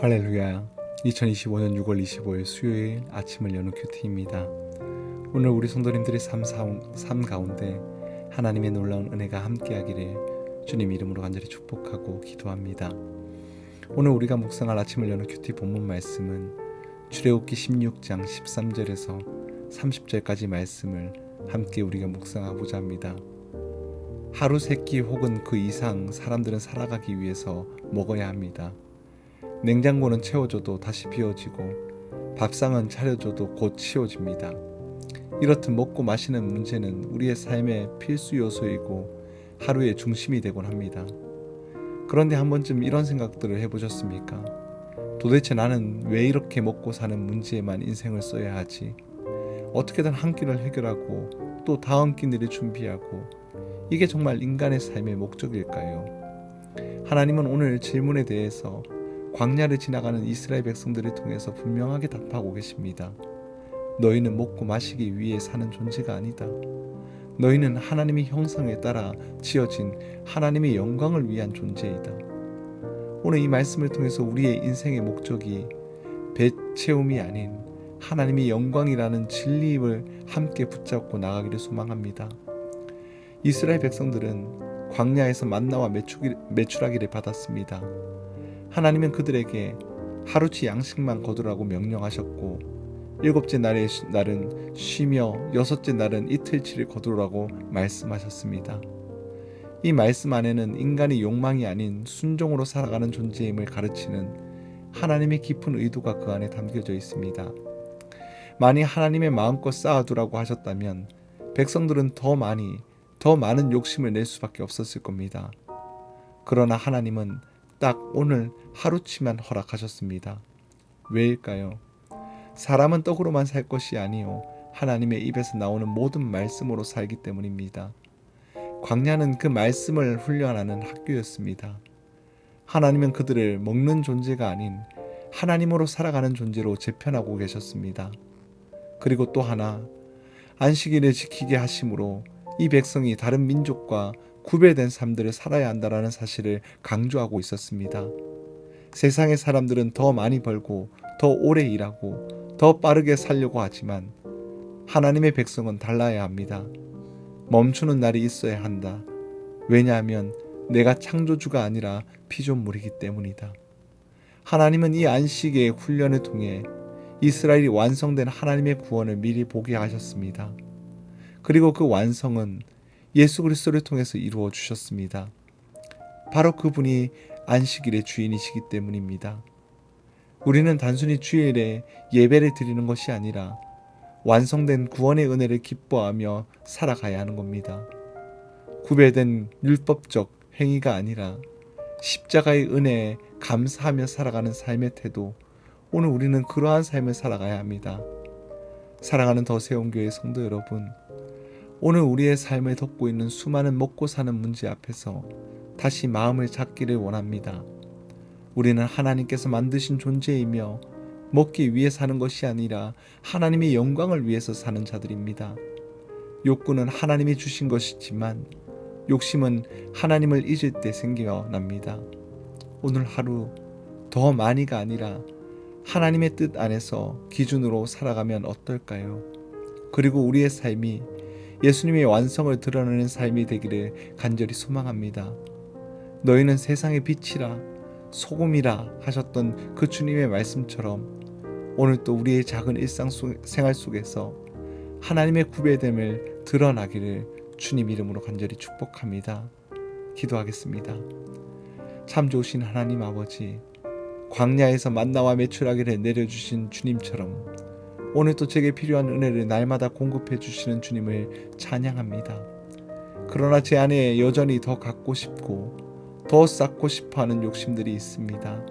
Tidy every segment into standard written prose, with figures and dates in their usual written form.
할렐루야. 2025년 6월 25일 수요일 아침을 여는 큐티입니다. 오늘 우리 성도님들의 삶 가운데 하나님의 놀라운 은혜가 함께하기를 주님 이름으로 간절히 축복하고 기도합니다. 오늘 우리가 묵상할 아침을 여는 큐티 본문 말씀은 출애굽기 16장 13절에서 30절까지 말씀을 함께 우리가 묵상하고자 합니다. 하루 세 끼 혹은 그 이상 사람들은 살아가기 위해서 먹어야 합니다. 냉장고는 채워줘도 다시 비워지고 밥상은 차려줘도 곧 치워집니다. 이렇듯 먹고 마시는 문제는 우리의 삶의 필수 요소이고 하루의 중심이 되곤 합니다. 그런데 한 번쯤 이런 생각들을 해보셨습니까? 도대체 나는 왜 이렇게 먹고 사는 문제에만 인생을 써야 하지? 어떻게든 한 끼를 해결하고 또 다음 끼니를 준비하고 이게 정말 인간의 삶의 목적일까요? 하나님은 오늘 질문에 대해서 광야를 지나가는 이스라엘 백성들을 통해서 분명하게 답하고 계십니다. 너희는 먹고 마시기 위해 사는 존재가 아니다. 너희는 하나님의 형상에 따라 지어진 하나님의 영광을 위한 존재이다. 오늘 이 말씀을 통해서 우리의 인생의 목적이 배 채움이 아닌 하나님의 영광이라는 진리를 함께 붙잡고 나가기를 소망합니다. 이스라엘 백성들은 광야에서 만나와 메추라기를 받았습니다. 하나님은 그들에게 하루치 양식만 거두라고 명령하셨고 일곱째 날은 쉬며 여섯째 날은 이틀치를 거두라고 말씀하셨습니다. 이 말씀 안에는 인간의 욕망이 아닌 순종으로 살아가는 존재임을 가르치는 하나님의 깊은 의도가 그 안에 담겨져 있습니다. 만약 하나님의 마음껏 쌓아두라고 하셨다면 백성들은 더 많은 욕심을 낼 수밖에 없었을 겁니다. 그러나 하나님은 딱 오늘 하루치만 허락하셨습니다. 왜일까요? 사람은 떡으로만 살 것이 아니요 하나님의 입에서 나오는 모든 말씀으로 살기 때문입니다. 광야는 그 말씀을 훈련하는 학교였습니다. 하나님은 그들을 먹는 존재가 아닌 하나님으로 살아가는 존재로 재편하고 계셨습니다. 그리고 또 하나, 안식일을 지키게 하심으로 이 백성이 다른 민족과 구별된 삶들을 살아야 한다는 사실을 강조하고 있었습니다. 세상의 사람들은 더 많이 벌고 더 오래 일하고 더 빠르게 살려고 하지만 하나님의 백성은 달라야 합니다. 멈추는 날이 있어야 한다. 왜냐하면 내가 창조주가 아니라 피조물이기 때문이다. 하나님은 이 안식의 훈련을 통해 이스라엘이 완성된 하나님의 구원을 미리 보게 하셨습니다. 그리고 그 완성은 예수 그리스도를 통해서 이루어 주셨습니다. 바로 그분이 안식일의 주인이시기 때문입니다. 우리는 단순히 주일에 예배를 드리는 것이 아니라 완성된 구원의 은혜를 기뻐하며 살아가야 하는 겁니다. 구별된 율법적 행위가 아니라 십자가의 은혜에 감사하며 살아가는 삶의 태도, 오늘 우리는 그러한 삶을 살아가야 합니다. 사랑하는 더세온교회 성도 여러분, 오늘 우리의 삶을 덮고 있는 수많은 먹고 사는 문제 앞에서 다시 마음을 잡기를 원합니다. 우리는 하나님께서 만드신 존재이며 먹기 위해 사는 것이 아니라 하나님의 영광을 위해서 사는 자들입니다. 욕구는 하나님이 주신 것이지만 욕심은 하나님을 잊을 때 생겨납니다. 오늘 하루 더 많이가 아니라 하나님의 뜻 안에서 기준으로 살아가면 어떨까요? 그리고 우리의 삶이 예수님의 완성을 드러내는 삶이 되기를 간절히 소망합니다. 너희는 세상의 빛이라 소금이라 하셨던 그 주님의 말씀처럼 오늘 또 우리의 작은 생활 속에서 하나님의 구별됨을 드러나기를 주님 이름으로 간절히 축복합니다. 기도하겠습니다. 참 좋으신 하나님 아버지, 광야에서 만나와 메추라기를 내려주신 주님처럼 오늘도 제게 필요한 은혜를 날마다 공급해 주시는 주님을 찬양합니다. 그러나 제 안에 여전히 더 갖고 싶고 더 쌓고 싶어하는 욕심들이 있습니다.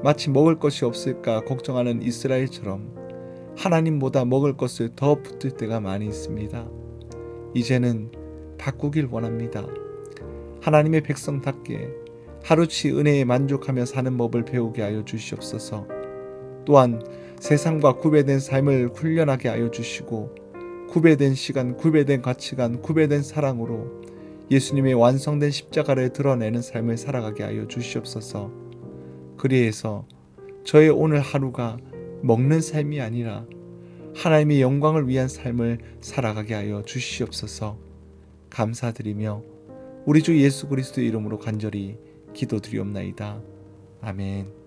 마치 먹을 것이 없을까 걱정하는 이스라엘처럼 하나님보다 먹을 것을 더 붙들 때가 많이 있습니다. 이제는 바꾸길 원합니다. 하나님의 백성답게 하루치 은혜에 만족하며 사는 법을 배우게 하여 주시옵소서. 또한 세상과 구별된 삶을 훈련하게 하여 주시고 구별된 시간, 구별된 가치관, 구별된 사랑으로 예수님의 완성된 십자가를 드러내는 삶을 살아가게 하여 주시옵소서. 그리해서 저의 오늘 하루가 먹는 삶이 아니라 하나님의 영광을 위한 삶을 살아가게 하여 주시옵소서. 감사드리며 우리 주 예수 그리스도의 이름으로 간절히 기도드리옵나이다. 아멘.